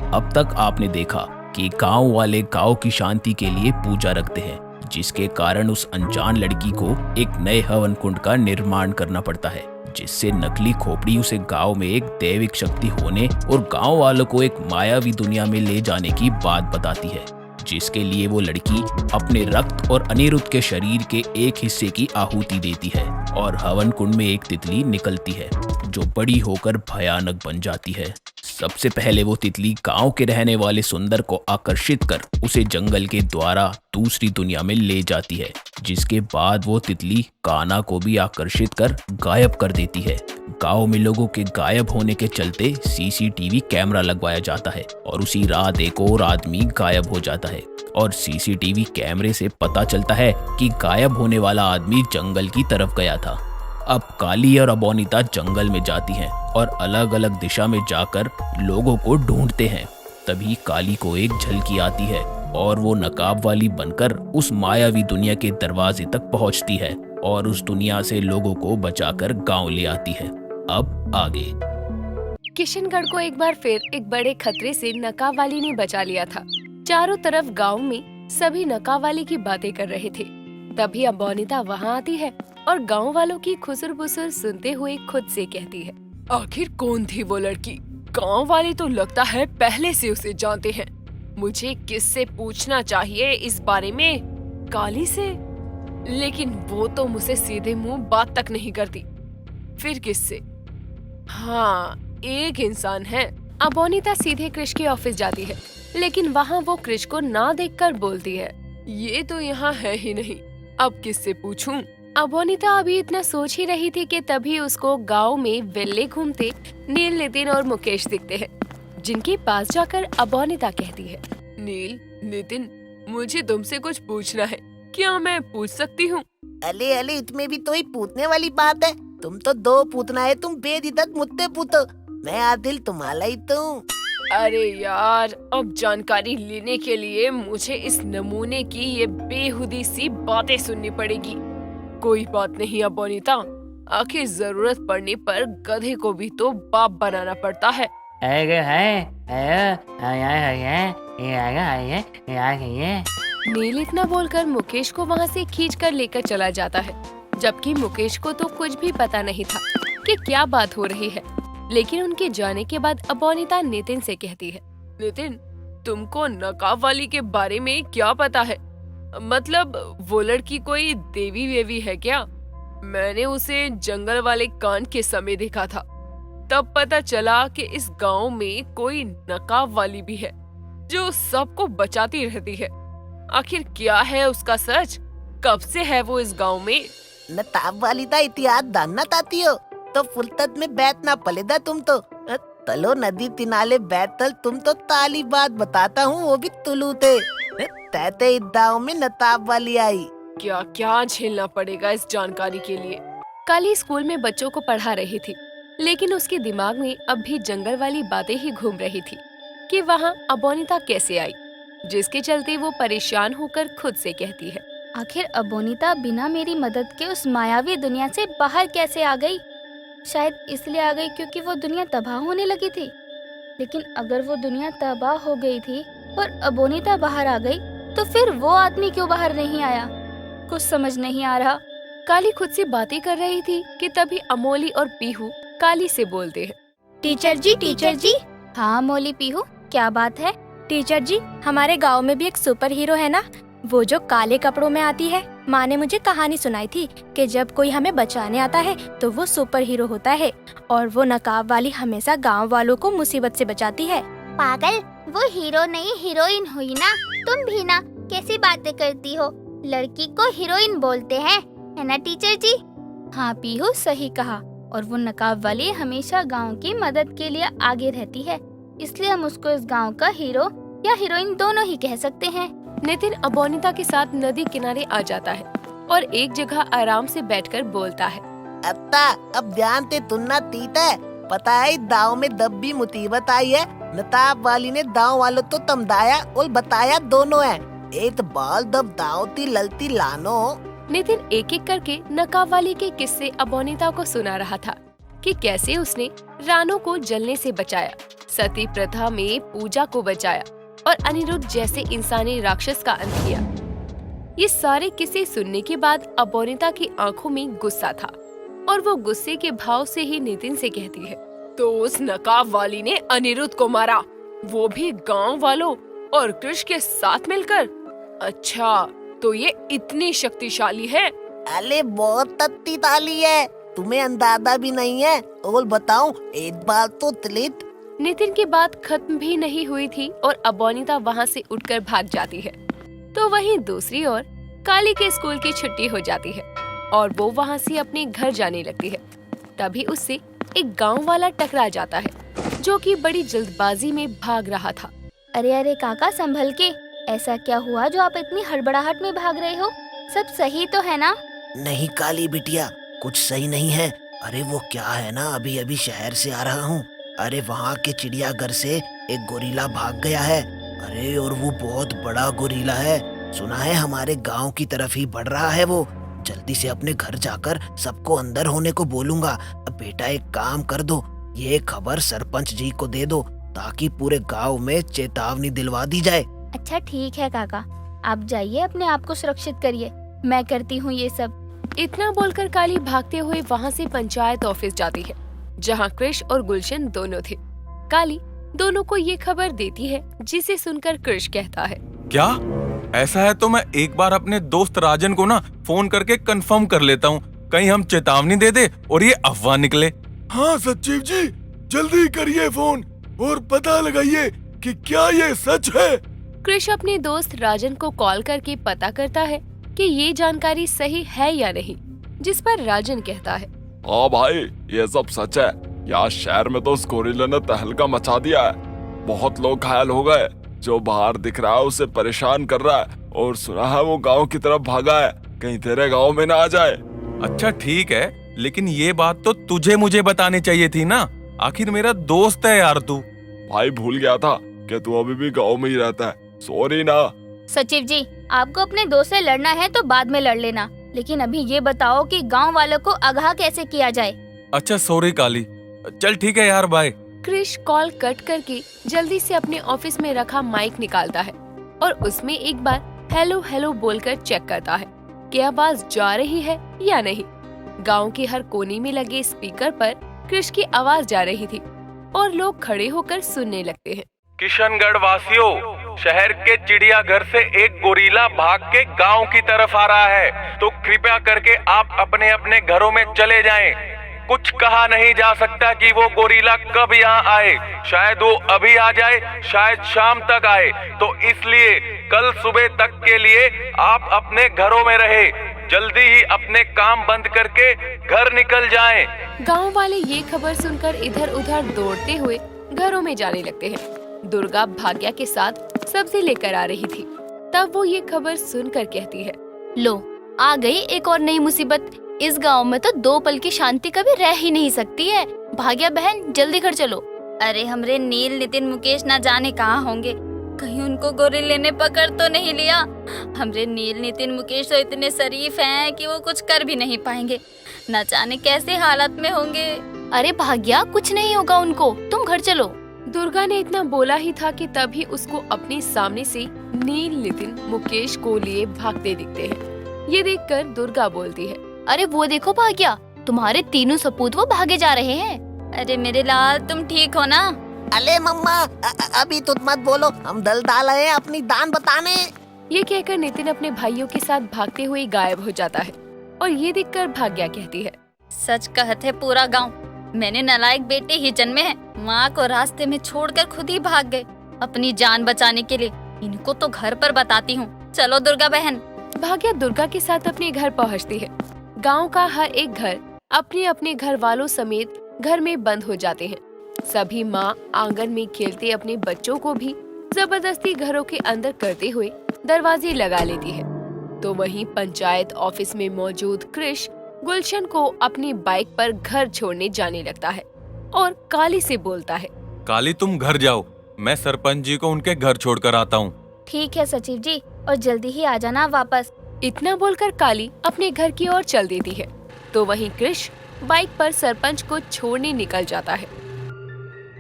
अब तक आपने देखा कि गांव वाले गांव की शांति के लिए पूजा रखते हैं, जिसके कारण उस अनजान लड़की को एक नए हवन कुंड का निर्माण करना पड़ता है, जिससे नकली खोपड़ी उसे गांव में एक दैविक शक्ति होने और गांव वालों को एक मायावी दुनिया में ले जाने की बात बताती है, जिसके लिए वो लड़की अपने रक्त और अनिरुद्ध के शरीर के एक हिस्से की आहुति देती है और हवन कुंड में एक तितली निकलती है जो बड़ी होकर भयानक बन जाती है। सबसे पहले वो तितली गांव के रहने वाले सुंदर को आकर्षित कर उसे जंगल के द्वारा दूसरी दुनिया में ले जाती है, जिसके बाद वो तितली कान्हा को भी आकर्षित कर गायब कर देती है। गांव में लोगों के गायब होने के चलते सीसीटीवी कैमरा लगवाया जाता है और उसी रात एक और आदमी गायब हो जाता है और सीसीटीवी कैमरे से पता चलता है कि गायब होने वाला आदमी जंगल की तरफ गया था। अब काली और अबोनिता जंगल में जाती हैं और अलग अलग दिशा में जाकर लोगों को ढूंढते हैं। तभी काली को एक झलकी आती है और वो नकाब वाली बनकर उस मायावी दुनिया के दरवाजे तक पहुंचती है और उस दुनिया से लोगों को बचाकर गांव ले आती है। अब आगे। किशनगढ़ को एक बार फिर एक बड़े खतरे से नकाब वाली ने बचा लिया था। चारों तरफ गांव में सभी नकाब वाली की बातें कर रहे थे। तभी अबोनिता वहां आती है और गांव वालों की खुसर बुसर सुनते हुए खुद से कहती है, आखिर कौन थी वो लड़की? गांव वाले तो लगता है पहले से उसे जानते हैं। मुझे किससे पूछना चाहिए इस बारे में? काली से? लेकिन वो तो मुझसे सीधे मुंह बात तक नहीं करती। फिर किससे? हाँ, एक इंसान है। अबोनिता सीधे कृष के ऑफिस जाती है, लेकिन वहाँ वो कृष को ना देखकर बोलती है, ये तो यहाँ है ही नहीं, अब किससे पूछूं? अबोनिता अभी इतना सोच ही रही थी कि तभी उसको गांव में वेल्ले घूमते नील, नितिन और मुकेश दिखते हैं, जिनके पास जाकर अबोनिता कहती है, नील, नितिन, मुझे तुमसे कुछ पूछना है, क्या मैं पूछ सकती हूँ? अले अले, इसमें भी तो ही पूछने वाली बात है। तुम तो दो पूतना है, तुम बेदिदत मुझसे पूछो, मैं आदिल तुम्हारा ही तो। अरे यार, अब जानकारी लेने के लिए मुझे इस नमूने की ये बेहुदी सी बातें सुननी पड़ेगी। कोई बात नहीं अबोनिता, आखिर जरूरत पड़ने पर गधे को भी तो बाप बनाना पड़ता है। नील इतना बोलकर मुकेश को वहाँ से खींचकर लेकर चला जाता है, जबकि मुकेश को तो कुछ भी पता नहीं था कि क्या बात हो रही है। लेकिन उनके जाने के बाद अबोनिता नितिन से कहती है, नितिन, तुमको नकाब वाली के बारे में क्या पता है? मतलब वो लड़की कोई देवी वेवी है क्या? मैंने उसे जंगल वाले कांड के समय देखा था, तब पता चला कि इस गांव में कोई नकाब वाली भी है जो सबको बचाती रहती है। आखिर क्या है उसका सच? कब से है वो इस गांव में? नताब वाली दा इतिहास जानना चाहती हो तो फुलतत में बैठना पलेदा तुम तो। तलो नदी किनारे बैठल तुम तो ताली बात बताता हूँ, वो भी तुलू थे। तैते इद्दाओं में नताब वाली आई। क्या क्या झेलना पड़ेगा इस जानकारी के लिए। काली स्कूल में बच्चों को पढ़ा रही थी, लेकिन उसके दिमाग में अब भी जंगल वाली बातें ही घूम रही थी कि वहाँ अबोनिता कैसे आई, जिसके चलते वो परेशान होकर खुद से कहती है, आखिर अबोनिता बिना मेरी मदद के उस मायावी दुनिया से बाहर कैसे आ गई? शायद इसलिए आ गई क्योंकि वो दुनिया तबाह होने लगी थी। लेकिन अगर वो दुनिया तबाह हो गई थी और अबोनिता बाहर आ गई, तो फिर वो आदमी क्यों बाहर नहीं आया? कुछ समझ नहीं आ रहा। काली खुद से बातें कर रही थी कि तभी अमोली और पीहू काली से बोलते हैं, टीचर जी, टीचर जी। हाँ मोली, पीहू, क्या बात है? टीचर जी, हमारे गांव में भी एक सुपर हीरो है ना, वो जो काले कपड़ों में आती है। माँ ने मुझे कहानी सुनाई थी कि जब कोई हमें बचाने आता है तो वो सुपर हीरो होता है, और वो नकाब वाली हमेशा गांव वालों को मुसीबत से बचाती है। पागल, वो हीरो नहीं हीरोइन हुई ना। तुम भी ना कैसी बातें करती हो? लड़की को हीरोइन बोलते हैं, है ना टीचर जी? हाँ पीहू, सही कहा। और वो नकाब वाली हमेशा गांव की मदद के लिए आगे रहती है, इसलिए हम उसको इस गांव का हीरो या हीरोइन दोनों ही कह सकते हैं। नितिन अबोनिता के साथ नदी किनारे आ जाता है और एक जगह आराम से बैठकर बोलता है, अत्ता, अब ध्यान से तुन्ना तीत है। पता है दाव में दब भी मुसीबत आई है। नताब वाली ने दाव वालों तो तमदाया और बताया दोनों है। एक बाल दब दावती ललती लानो। नितिन एक एक करके नकाब वाली के किस्से अबोनिता को सुना रहा था कि कैसे उसने रानो को जलने से बचाया, सती प्रथा में पूजा को बचाया और अनिरुद्ध जैसे इंसानी राक्षस का अंत किया। ये सारे किस्से सुनने के बाद अबोनिता की आंखों में गुस्सा था और वो गुस्से के भाव से ही नितिन से कहती है, तो उस नकाब वाली ने अनिरुद्ध को मारा, वो भी गांव वालों और कृष के साथ मिलकर। अच्छा, तो ये इतनी शक्तिशाली है? अरे बहुत तत्ती ताली है, तुम्हें अंदाजा भी नहीं है। और बताऊं, एक बार तो तलित। नितिन की बात खत्म भी नहीं हुई थी और अबोनिता वहाँ से उठकर भाग जाती है। तो वहीं दूसरी ओर काली के स्कूल की छुट्टी हो जाती है और वो वहाँ से अपने घर जाने लगती है। तभी उससे एक गांव वाला टकरा जाता है जो कि बड़ी जल्दबाजी में भाग रहा था। अरे अरे काका, संभल के। ऐसा क्या हुआ जो आप इतनी हड़बड़ाहट में भाग रहे हो? सब सही तो है ना? नहीं काली बिटिया, कुछ सही नहीं है। अरे वो क्या है ना, अभी अभी शहर से आ रहा हूँ। अरे वहाँ के चिड़ियाघर से एक गोरिल्ला भाग गया है। अरे और वो बहुत बड़ा गोरिल्ला है, सुना है हमारे गांव की तरफ ही बढ़ रहा है वो। जल्दी से अपने घर जाकर सबको अंदर होने को बोलूंगा। अब बेटा एक काम कर दो, ये खबर सरपंच जी को दे दो ताकि पूरे गांव में चेतावनी दिलवा दी जाए। अच्छा ठीक है काका, आप जाइए, अपने आप को सुरक्षित करिए, मैं करती हूँ ये सब। इतना बोलकर काली भागते हुए वहाँ से पंचायत ऑफिस जाती है जहाँ कृष और गुलशन दोनों थे। काली दोनों को ये खबर देती है जिसे सुनकर कृष कहता है, क्या ऐसा है तो मैं एक बार अपने दोस्त राजन को ना फोन करके कंफर्म कर लेता हूँ, कहीं हम चेतावनी दे दे और ये अफवाह निकले। हाँ सचिव जी, जल्दी करिए फोन और पता लगाइए कि क्या ये सच है। कृष अपने दोस्त राजन को कॉल करके पता करता है कि ये जानकारी सही है या नहीं, जिस पर राजन कहता है, हाँ भाई, ये सब सच है। यहाँ शहर में तो उस गोरिल्ला ने तहलका मचा दिया है, बहुत लोग घायल हो गए। जो बाहर दिख रहा है उसे परेशान कर रहा है और सुना है वो गांव की तरफ भागा है, कहीं तेरे गांव में ना आ जाए। अच्छा ठीक है, लेकिन ये बात तो तुझे मुझे बतानी चाहिए थी ना, आखिर मेरा दोस्त है यार तू। भाई भूल गया था कि तू अभी भी गांव में ही रहता है, सॉरी ना। सचिव जी, आपको अपने दोस्त से लड़ना है तो बाद में लड़ लेना, लेकिन अभी ये बताओ कि गांव वालों को आगाह कैसे किया जाए। अच्छा सॉरी काली, चल ठीक है यार, बाय। कृष कॉल कट करके जल्दी से अपने ऑफिस में रखा माइक निकालता है और उसमें एक बार हेलो हेलो बोलकर चेक करता है कि आवाज जा रही है या नहीं। गांव के हर कोने में लगे स्पीकर पर कृष की आवाज जा रही थी और लोग खड़े होकर सुनने लगते हैं। किशनगढ़ वासियों, शहर के चिड़ियाघर से एक गोरिल्ला भाग के गांव की तरफ आ रहा है, तो कृपया करके आप अपने अपने घरों में चले जाएं। कुछ कहा नहीं जा सकता कि वो गोरिल्ला कब यहाँ आए, शायद वो अभी आ जाए, शायद शाम तक आए, तो इसलिए कल सुबह तक के लिए आप अपने घरों में रहे, जल्दी ही अपने काम बंद करके घर निकल जाएं। गांव वाले ये खबर सुनकर इधर उधर दौड़ते हुए घरों में जाने लगते हैं। दुर्गा भाग्या के साथ सब्जी लेकर आ रही थी, तब वो ये खबर सुनकर कहती है, लो आ गई एक और नई मुसीबत। इस गांव में तो 2 पल की शांति कभी रह ही नहीं सकती है। भाग्या बहन जल्दी घर चलो। अरे हमरे नील, नितिन, मुकेश ना जाने कहाँ होंगे, कहीं उनको गोरिल्ले ने पकड़ तो नहीं लिया। हमरे नील, नितिन, मुकेश तो इतने शरीफ हैं कि वो कुछ कर भी नहीं पाएंगे, न जाने कैसे हालत में होंगे। अरे भाग्या कुछ नहीं होगा उनको, तुम घर चलो। दुर्गा ने इतना बोला ही था कि तभी उसको अपने सामने से नील, नितिन, मुकेश को लिए भागते दिखते हैं। ये देखकर दुर्गा बोलती है, अरे वो देखो भाग्या, तुम्हारे तीनों सपूत वो भागे जा रहे हैं। अरे मेरे लाल, तुम ठीक हो ना? अले मम्मा, अभी तुम मत बोलो, हम दल डाल आए हैं अपनी दान बताने। ये कहकर नितिन अपने भाइयों के साथ भागते हुए गायब हो जाता है और ये देखकर भाग्या कहती है, सच कहते पूरा गांव, मैंने नालायक बेटे ही जन्मे हैं। माँ को रास्ते में छोड़कर खुद ही भाग गए अपनी जान बचाने के लिए। इनको तो घर पर बताती हूँ। चलो दुर्गा बहन। भाग्या दुर्गा के साथ अपने घर पहुँचती है। गांव का हर एक घर अपने अपने घर वालों समेत घर में बंद हो जाते हैं। सभी माँ आंगन में खेलते अपने बच्चों को भी जबरदस्ती घरों के अंदर करते हुए दरवाजे लगा लेती है। तो वहीं पंचायत ऑफिस में मौजूद कृष गुलशन को अपनी बाइक पर घर छोड़ने जाने लगता है और काली से बोलता है, काली तुम घर जाओ, मैं सरपंच जी को उनके घर छोड़कर आता हूँ। ठीक है सचिव जी, और जल्दी ही आ जाना वापस। इतना बोलकर काली अपने घर की ओर चल देती है। तो वहीं कृष बाइक पर सरपंच को छोड़ने निकल जाता है।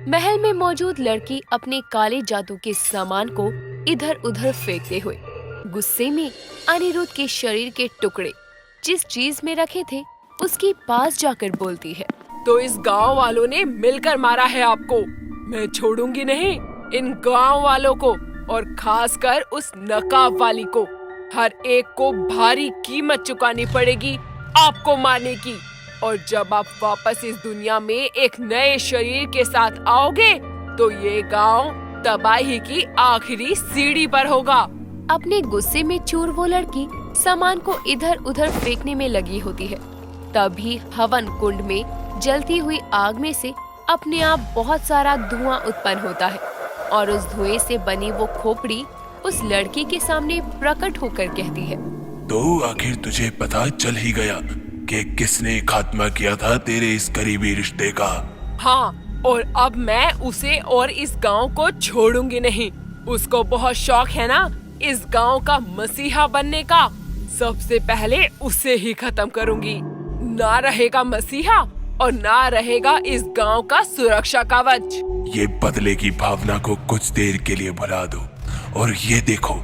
महल में मौजूद लड़की अपने काले जादू के सामान को इधर उधर फेंकते हुए गुस्से में अनिरुद्ध के शरीर के टुकड़े जिस चीज में रखे थे उसके पास जाकर बोलती है, तो इस गांव वालों ने मिलकर मारा है आपको। मैं छोड़ूंगी नहीं इन गांव वालों को, और खासकर उस नकाब वाली को। हर एक को भारी कीमत चुकानी पड़ेगी आपको मारने की। और जब आप वापस इस दुनिया में एक नए शरीर के साथ आओगे तो ये गांव तबाही की आखिरी सीढ़ी पर होगा। अपने गुस्से में चूर वो लड़की सामान को इधर उधर फेंकने में लगी होती है। तभी हवन कुंड में जलती हुई आग में से अपने आप बहुत सारा धुआं उत्पन्न होता है और उस धुएं से बनी वो खोपड़ी उस लड़की के सामने प्रकट होकर कहती है, तो आखिर तुझे पता चल ही गया कि किसने खात्मा किया था तेरे इस करीबी रिश्ते का। हाँ, और अब मैं उसे और इस गांव को छोड़ूंगी नहीं। उसको बहुत शौक है ना इस गांव का मसीहा बनने का। सबसे पहले उसे ही खत्म करूंगी। ना रहेगा मसीहा और ना रहेगा इस गांव का सुरक्षा कवच। ये बदले की भावना को कुछ देर के लिए भुला दो, और ये देखो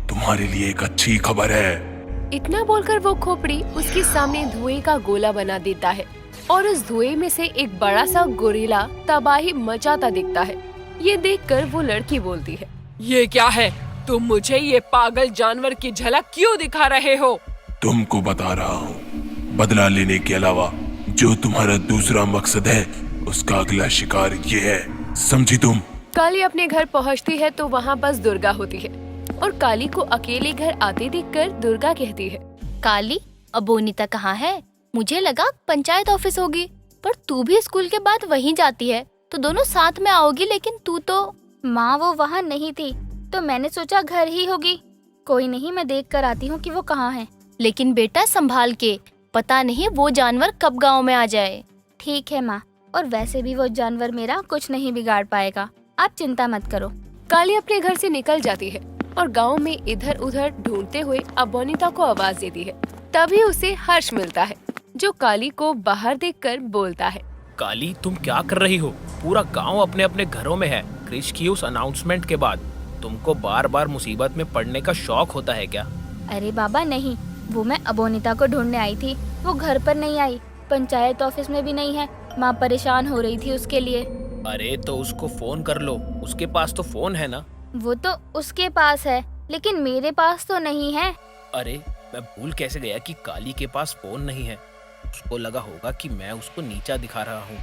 तुम्हारे लिए एक अच्छी खबर है। इतना बोलकर वो खोपड़ी उसके सामने धुएं का गोला बना देता है और उस धुएं में से एक बड़ा सा गोरिल्ला तबाही मचाता दिखता है। ये देखकर वो लड़की बोलती है, ये क्या है? तुम मुझे ये पागल जानवर की झलक क्यों दिखा रहे हो? तुमको बता रहा हूँ, बदला लेने के अलावा जो तुम्हारा दूसरा मकसद है उसका अगला शिकार ये है, समझी तुम? काली अपने घर पहुंचती है तो वहाँ बस दुर्गा होती है और काली को अकेले घर आते देखकर दुर्गा कहती है, काली, अब बोनीता कहाँ है? मुझे लगा पंचायत ऑफिस होगी, पर तू भी स्कूल के बाद वहीं जाती है तो दोनों साथ में आओगी, लेकिन तू तो। माँ वो वहाँ नहीं थी तो मैंने सोचा घर ही होगी। कोई नहीं, मैं देख कर आती हूँ कि वो कहाँ है। लेकिन बेटा संभाल के, पता नहीं वो जानवर कब गांव में आ जाए। ठीक है माँ, और वैसे भी वो जानवर मेरा कुछ नहीं बिगाड़ पाएगा, आप चिंता मत करो। काली अपने घर से निकल जाती है और गांव में इधर उधर ढूंढते हुए अबोनिता को आवाज देती है। तभी उसे हर्ष मिलता है जो काली को बाहर देखकर बोलता है, काली, तुम क्या कर रही हो? पूरा गांव अपने अपने घरों में है। क्रिश की उस अनाउंसमेंट के बाद तुमको बार बार मुसीबत में पड़ने का शौक होता है क्या? अरे बाबा नहीं, वो मैं अबोनिता को ढूंढने आई थी। वो घर पर नहीं आई, पंचायत ऑफिस में भी नहीं है। माँ परेशान हो रही थी उसके लिए। अरे तो उसको फोन कर लो, उसके पास तो फोन है ना? वो तो उसके पास है, लेकिन मेरे पास तो नहीं है। अरे मैं भूल कैसे गया कि काली के पास फोन नहीं है। उसको लगा होगा कि मैं उसको नीचा दिखा रहा हूँ।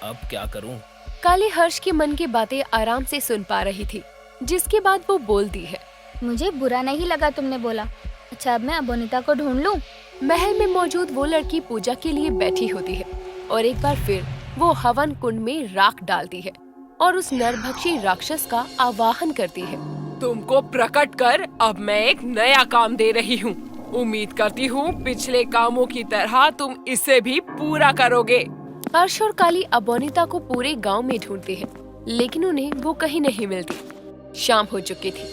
अब क्या करूँ? काली हर्ष के मन की बातें आराम से सुन पा रही थी, जिसके बाद वो बोलती है, मुझे बुरा नहीं लगा तुमने बोला। अच्छा, अब मैं अबोनिता को ढूंढ लूं? महल में मौजूद वो लड़की पूजा के लिए बैठी होती है और एक बार फिर वो हवन कुंड में राख डालती है और उस नरभक्षी राक्षस का आवाहन करती है। तुमको प्रकट कर अब मैं एक नया काम दे रही हूँ। उम्मीद करती हूँ पिछले कामों की तरह तुम इसे भी पूरा करोगे। हर्ष और काली अबोनिता को पूरे गांव में ढूंढते हैं, लेकिन उन्हें वो कहीं नहीं मिलती। शाम हो चुकी थी।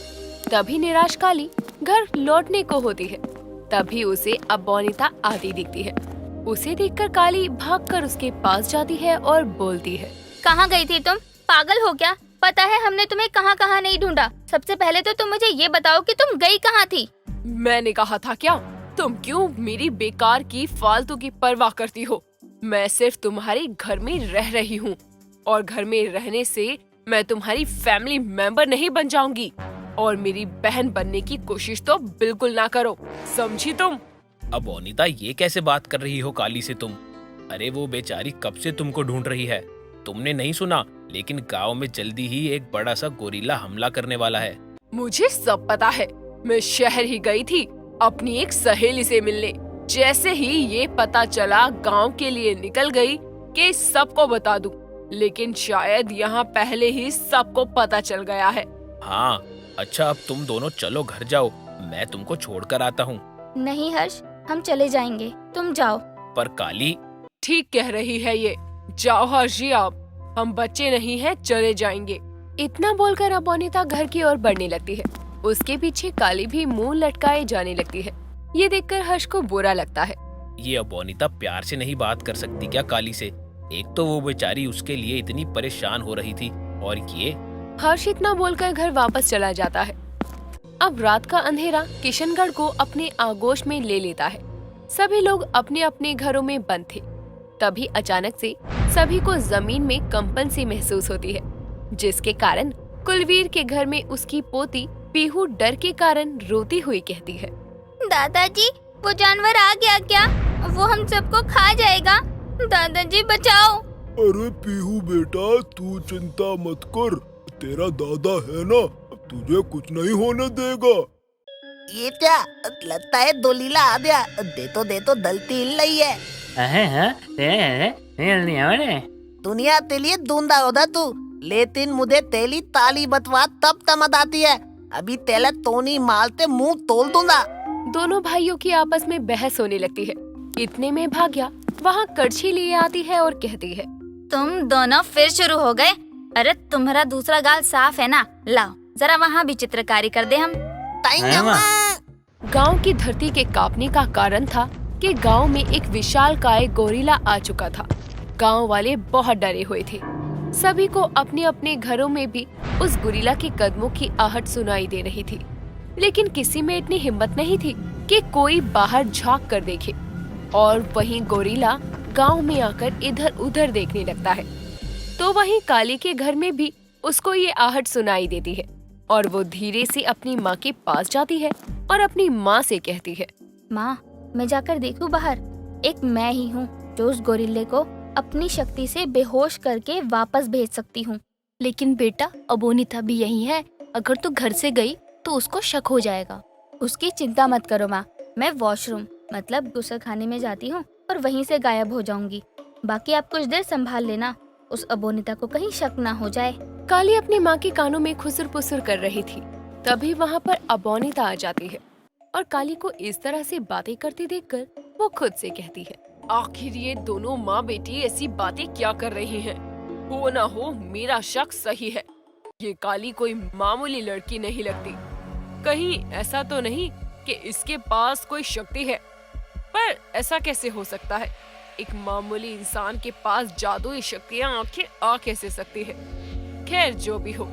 तभी निराश काली घर लौटने को होती है। तभी उसे अबोनिता आती दिखती है। उसे देखकर काली भागकर उसके पास जाती है और बोलती है, कहाँ गई थी तुम? पागल हो क्या? पता है हमने तुम्हें कहाँ कहाँ नहीं ढूंढा। सबसे पहले तो तुम मुझे ये बताओ कि तुम गई कहाँ थी? मैंने कहा था क्या? तुम क्यों मेरी बेकार की फालतू की परवाह करती हो? मैं सिर्फ तुम्हारे घर में रह रही हूँ और घर में रहने से मैं तुम्हारी फैमिली मेंबर नहीं बन जाऊंगी। और मेरी बहन बनने की कोशिश तो बिल्कुल ना करो, समझी तुम? अब अबोनिता, ये कैसे बात कर रही हो काली से तुम? अरे वो बेचारी कब से तुमको ढूंढ रही है। तुमने नहीं सुना, लेकिन गांव में जल्दी ही एक बड़ा सा गोरिल्ला हमला करने वाला है। मुझे सब पता है। मैं शहर ही गई थी अपनी एक सहेली से मिलने। जैसे ही ये पता चला गांव के लिए निकल गई कि सबको बता दूं। लेकिन शायद यहाँ पहले ही सबको पता चल गया है। हाँ, अच्छा अब तुम दोनों चलो घर जाओ, मैं तुमको छोड़कर आता हूँ। नहीं हर्ष, हम चले जाएंगे, तुम जाओ। पर काली। ठीक कह रही है ये। जाओ हर्ष जी आप, हम बच्चे नहीं हैं, चले जाएंगे। इतना बोलकर अबोनिता घर की ओर बढ़ने लगती है। उसके पीछे काली भी मुंह लटकाए जाने लगती है। ये देखकर हर्ष को बुरा लगता है। ये अबोनिता प्यार से नहीं बात कर सकती क्या काली से? एक तो वो बेचारी उसके लिए इतनी परेशान हो रही थी और ये हर्ष इतना बोलकर घर वापस चला जाता है। अब रात का अंधेरा किशनगढ़ को अपने आगोश में ले लेता है। सभी लोग अपने अपने घरों में बंद थे। तभी अचानक से सभी को जमीन में कंपन सी महसूस होती है, जिसके कारण कुलवीर के घर में उसकी पोती पीहू डर के कारण रोती हुई कहती है, दादाजी, वो जानवर आ गया क्या? वो हम सबको खा जाएगा। दादाजी बचाओ। अरे पीहू बेटा, तू चिंता मत कर, तेरा दादा है ना, तुझे कुछ नहीं होने देगा। ये क्या लगता है दोलीला आ गया। दे तो दलती हिल रही है। दुनिया तेलिए दूंदा होदा तू, लेकिन मुझे तेली ताली बतवा तब तमद आती है। अभी तेला तोनी मालते मुंह तोल दूंगा। दोनों भाइयों की आपस में बहस होने लगती है। इतने में भाग्या वहाँ कड़छी लिए आती है और कहती है, तुम दोनों फिर शुरू हो गए। अरे तुम्हारा दूसरा गाल साफ है ना, लाओ जरा वहाँ भी चित्रकारी कर दे हम। गांव की धरती के कांपने का कारण था कि गांव में एक विशालकाय गोरिल्ला आ चुका था। गांव वाले बहुत डरे हुए थे। सभी को अपने अपने घरों में भी उस गोरिल्ला के कदमों की आहट सुनाई दे रही थी, लेकिन किसी में इतनी हिम्मत नहीं थी कि कोई बाहर झांक कर देखे। और वहीं गोरिल्ला गांव में आकर इधर उधर देखने लगता है। तो वहीं काली के घर में भी उसको ये आहट सुनाई देती है और वो धीरे से अपनी माँ के पास जाती है और अपनी माँ से कहती है, माँ, मैं जाकर देखूं बाहर। एक मैं ही हूँ जो उस गोरिल्ले को अपनी शक्ति से बेहोश करके वापस भेज सकती हूँ। लेकिन बेटा, अबोनिता भी यही है। अगर तू घर से गई तो उसको शक हो जाएगा। उसकी चिंता मत करो माँ, मैं वॉशरूम मतलब गुस्साखाने में जाती हूँ और वहीं से गायब हो जाऊंगी। बाकी आप कुछ देर संभाल लेना, उस अबोनिता को कहीं शक ना हो जाए। काली अपनी माँ के कानों में खुसर पुसर कर रही थी। तभी वहाँ पर अबोनिता आ जाती है और काली को इस तरह से बातें करती देखकर वो खुद से कहती है, आखिर ये दोनों माँ बेटी ऐसी बातें क्या कर रही हैं? हो ना हो मेरा शक सही है। ये काली कोई मामूली लड़की नहीं लगती। कहीं ऐसा तो नहीं कि इसके पास कोई शक्ति है? पर ऐसा कैसे हो सकता है? एक मामूली इंसान के पास जादुई शक्तियाँ आखिर आ कैसे सकती है? खैर जो भी हो,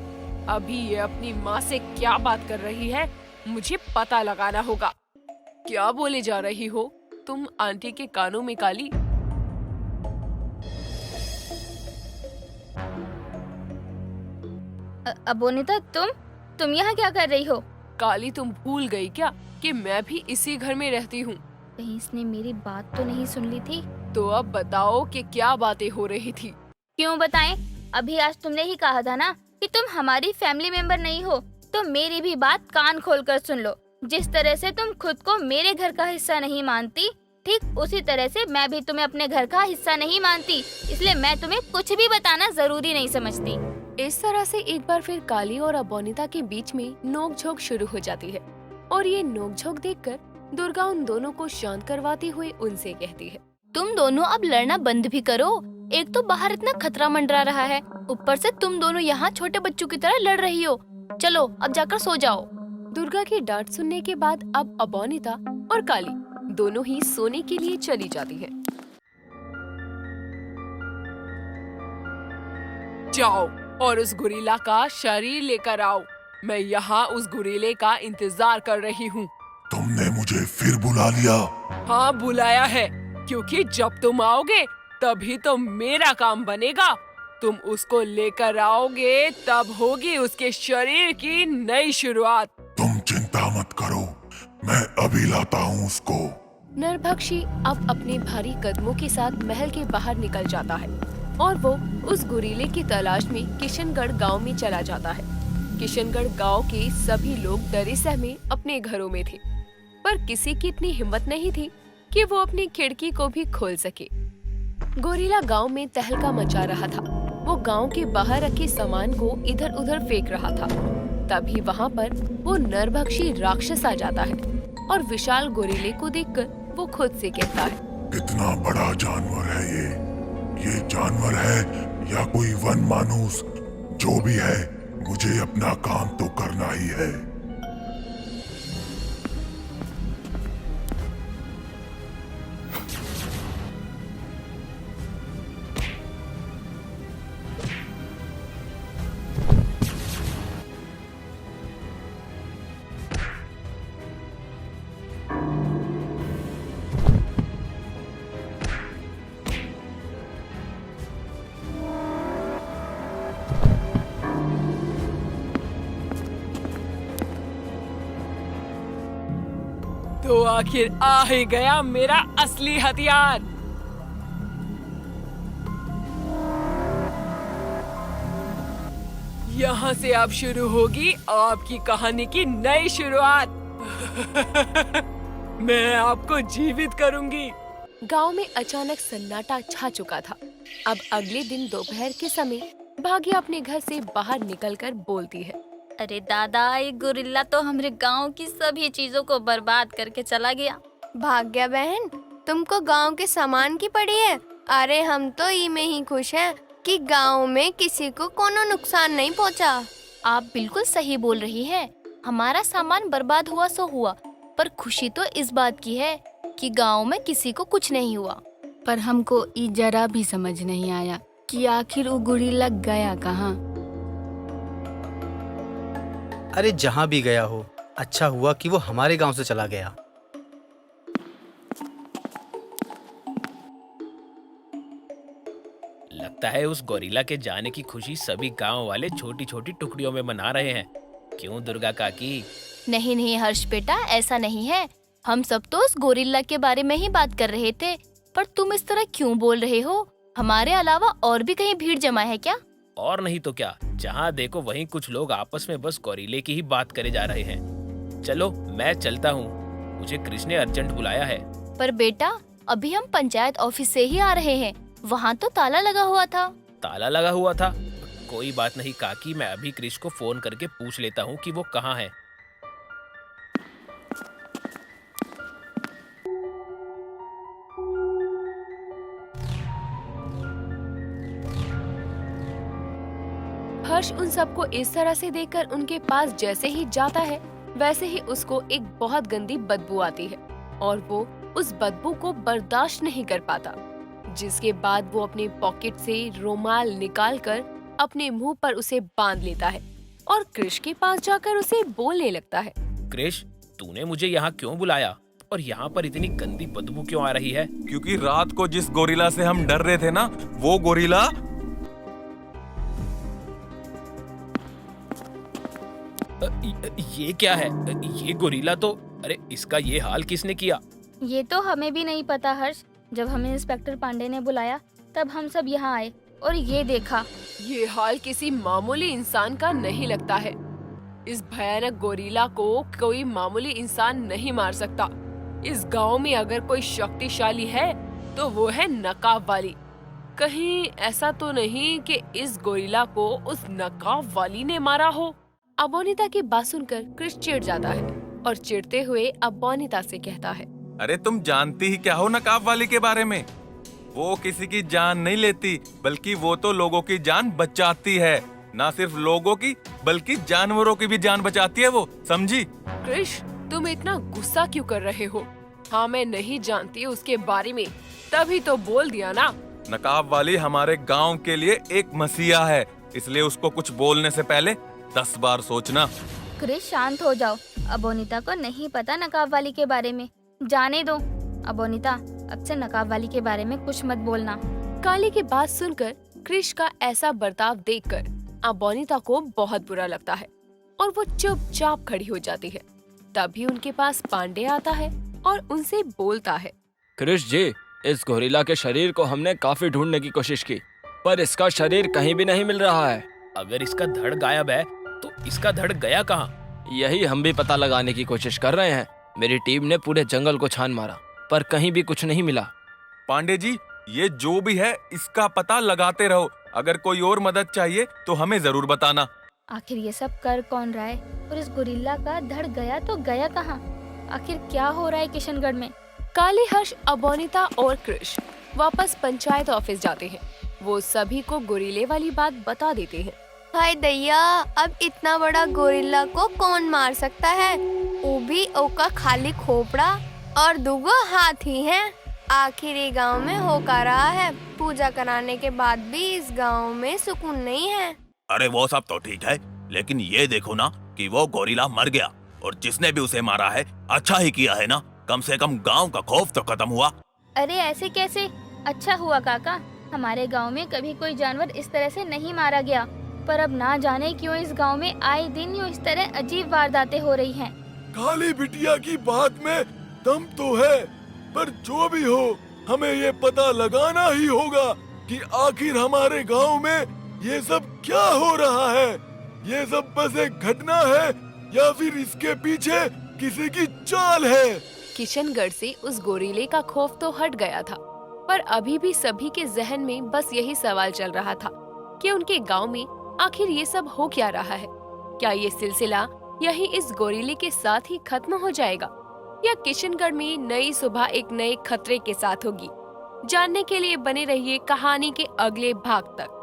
अभी ये अपनी माँ से क्या बात कर रही है मुझे पता लगाना होगा। क्या बोले जा रही हो तुम आंटी के कानों में काली? अबोनिता, तुम यहाँ क्या कर रही हो? काली, तुम भूल गई क्या कि मैं भी इसी घर में रहती हूँ? कहीं इसने मेरी बात तो नहीं सुन ली थी? तो अब बताओ कि क्या बातें हो रही थी? क्यों बताएं? अभी आज तुमने ही कहा था ना कि तुम हमारी फैमिली मेंबर नहीं हो, तो मेरी भी बात कान खोलकर सुन लो। जिस तरह से तुम खुद को मेरे घर का हिस्सा नहीं मानती, ठीक उसी तरह से मैं भी तुम्हें अपने घर का हिस्सा नहीं मानती। इसलिए मैं तुम्हें कुछ भी बताना जरूरी नहीं समझती। इस तरह से एक बार फिर काली और अबोनिता के बीच में नोकझोंक शुरू हो जाती है और ये नोकझोंक देखकर दुर्गा उन दोनों को शांत करवाती हुई उनसे कहती है, तुम दोनों अब लड़ना बंद भी करो। एक तो बाहर इतना खतरा मंडरा रहा है, ऊपर से तुम दोनों यहाँ छोटे बच्चों की तरह लड़ रही हो। चलो अब जाकर सो जाओ। दुर्गा की डांट सुनने के बाद अब अबोनिता और काली दोनों ही सोने के लिए चली जाती हैं। जाओ और उस गोरिल्ला का शरीर लेकर आओ। मैं यहाँ उस गोरिल्ले का इंतजार कर रही हूँ। तुमने मुझे फिर बुला लिया? हाँ बुलाया है, क्योंकि जब तुम आओगे तभी तो मेरा काम बनेगा। तुम उसको लेकर आओगे तब होगी उसके शरीर की नई शुरुआत। तुम चिंता मत करो, मैं अभी लाता हूँ उसको। नरभक्षी अब अपने भारी कदमों के साथ महल के बाहर निकल जाता है और वो उस गोरिल्ले की तलाश में किशनगढ़ गांव में चला जाता है। किशनगढ़ गांव के सभी लोग डरे सहमे अपने घरों में थे, पर किसी की इतनी हिम्मत नहीं थी कि वो अपनी खिड़की को भी खोल सके। गोरिल्ला गांव में तहलका मचा रहा था। वो गांव के बाहर रखे सामान को इधर उधर फेंक रहा था। तभी वहाँ पर वो नरभक्षी राक्षस आ जाता है और विशाल गोरिल्ले को देखकर वो खुद से कहता है, कितना बड़ा जानवर है ये जानवर है या कोई वन मानुस? जो भी है, मुझे अपना काम तो करना ही है। तो आखिर आ ही गया मेरा असली हथियार। यहाँ से अब शुरू होगी आपकी कहानी की नई शुरुआत। मैं आपको जीवित करूंगी। गांव में अचानक सन्नाटा छा चुका था। अब अगले दिन दोपहर के समय भाग्य अपने घर से बाहर निकलकर बोलती है, अरे दादा, ये गोरिल्ला तो हमारे गांव की सभी चीजों को बर्बाद करके चला गया। भाग्या बहन, तुमको गांव के सामान की पड़ी है? अरे हम तो ये में ही खुश हैं कि गांव में किसी को कोनो नुकसान नहीं पहुंचा। आप बिल्कुल सही बोल रही है। हमारा सामान बर्बाद हुआ सो हुआ, पर खुशी तो इस बात की है कि गांव में किसी को कुछ नहीं हुआ। पर हमको ये जरा भी समझ नहीं आया कि आखिर वो गोरिल्ला गया कहाँ। अरे जहाँ भी गया हो, अच्छा हुआ कि वो हमारे गांव से चला गया। लगता है उस गोरिल्ला के जाने की खुशी सभी गांव वाले छोटी छोटी टुकड़ियों में मना रहे हैं। क्यों दुर्गा काकी? नहीं नहीं हर्ष बेटा, ऐसा नहीं है। हम सब तो उस गोरिल्ला के बारे में ही बात कर रहे थे। पर तुम इस तरह क्यों बोल रहे हो? हमारे अलावा और भी कहीं भीड़ जमा है क्या? और नहीं तो क्या, जहाँ देखो वहीं कुछ लोग आपस में बस गोरिल्ले की ही बात करे जा रहे हैं। चलो मैं चलता हूँ, मुझे कृष्ण ने अर्जेंट बुलाया है। पर बेटा, अभी हम पंचायत ऑफिस से ही आ रहे हैं। वहाँ तो ताला लगा हुआ था। ताला लगा हुआ था? कोई बात नहीं काकी, मैं अभी कृष्ण को फोन करके पूछ लेता हूँ कि वो कहाँ है। हर्ष उन सबको इस तरह से देखकर उनके पास जैसे ही जाता है, वैसे ही उसको एक बहुत गंदी बदबू आती है और वो उस बदबू को बर्दाश्त नहीं कर पाता। जिसके बाद वो अपने पॉकेट से रुमाल निकालकर अपने मुंह पर उसे बांध लेता है और कृष के पास जाकर उसे बोलने लगता है, कृष, तूने मुझे यहाँ क्यों बुलाया और यहाँ पर इतनी गंदी बदबू क्यों आ रही है? क्योंकि रात को जिस गोरिल्ला से हम डर रहे थे ना, वो गोरिल्ला ये क्या है? ये गोरिल्ला तो, अरे इसका ये हाल किसने किया? ये तो हमें भी नहीं पता हर्ष। जब हमें इंस्पेक्टर पांडे ने बुलाया तब हम सब यहाँ आए और ये देखा। ये हाल किसी मामूली इंसान का नहीं लगता है। इस भयानक गोरिल्ला को कोई मामूली इंसान नहीं मार सकता। इस गांव में अगर कोई शक्तिशाली है तो वो है नकाब वाली। कहीं ऐसा तो नहीं कि इस गोरिल्ला को उस नकाब वाली ने मारा हो? अबोनिता की बात सुनकर कृष चिढ़ जाता है और चिढ़ते हुए अबोनिता से कहता है, अरे तुम जानती ही क्या हो नकाब वाली के बारे में? वो किसी की जान नहीं लेती, बल्कि वो तो लोगों की जान बचाती है। ना सिर्फ लोगों की बल्कि जानवरों की भी जान बचाती है वो, समझी? कृष, तुम इतना गुस्सा क्यों कर रहे हो? हाँ, मैं नहीं जानती उसके बारे में, तभी तो बोल दिया ना। नकाब वाली हमारे गांव के लिए एक मसीहा है, इसलिए उसको कुछ बोलने से पहले 10 बार सोचना। क्रिश, शांत हो जाओ। अबोनिता को नहीं पता नकाब वाली के बारे में, जाने दो। अबोनिता, अब से नकाब वाली के बारे में कुछ मत बोलना। काली की बात सुनकर क्रिश का ऐसा बर्ताव देखकर अबोनिता को बहुत बुरा लगता है और वो चुपचाप खड़ी हो जाती है। तभी उनके पास पांडे आता है और उनसे बोलता है, क्रिश जी, इस गोरिल्ला के शरीर को हमने काफी ढूंढने की कोशिश की, पर इसका शरीर कहीं भी नहीं मिल रहा है। अगर इसका धड़ गायब है तो इसका धड़ गया कहाँ? यही हम भी पता लगाने की कोशिश कर रहे हैं। मेरी टीम ने पूरे जंगल को छान मारा, पर कहीं भी कुछ नहीं मिला। पांडे जी, ये जो भी है इसका पता लगाते रहो। अगर कोई और मदद चाहिए तो हमें जरूर बताना। आखिर ये सब कर कौन रहा है और इस गोरिल्ला का धड़ गया तो गया कहाँ? आखिर क्या हो रहा है किशनगढ़ में? काली, हर्ष, अबोनिता और कृष वापस पंचायत ऑफिस जाते हैं। वो सभी को गोरिल्ले वाली बात बता देते हैं। हाय दैया, अब इतना बड़ा गोरिल्ला को कौन मार सकता है? वो भी ओका खाली खोपड़ा और दुगो हाथ ही हैं। आखिर ये गांव में हो का रहा है, पूजा कराने के बाद भी इस गांव में सुकून नहीं है। अरे वो सब तो ठीक है, लेकिन ये देखो ना कि वो गोरिल्ला मर गया और जिसने भी उसे मारा है अच्छा ही किया है ना। कम से कम गांव का खौफ तो खत्म हुआ। अरे ऐसे कैसे? अच्छा हुआ काका, हमारे गांव में कभी कोई जानवर इस तरह से नहीं मारा गया। पर अब ना जाने क्यों इस गांव में आए दिन यूं इस तरह अजीब वारदातें हो रही हैं। काली बिटिया की बात में दम तो है, पर जो भी हो हमें ये पता लगाना ही होगा कि आखिर हमारे गांव में ये सब क्या हो रहा है। ये सब बस एक घटना है या फिर इसके पीछे किसी की चाल है। किशनगढ़ से उस गोरीले का खौफ तो हट गया था, पर अभी भी सभी के जहन में बस यही सवाल चल रहा था कि उनके गांव में आखिर ये सब हो क्या रहा है। क्या ये सिलसिला यही इस गोरीले के साथ ही खत्म हो जाएगा या किशनगढ़ में नई सुबह एक नए खतरे के साथ होगी। जानने के लिए बने रहिए कहानी के अगले भाग तक।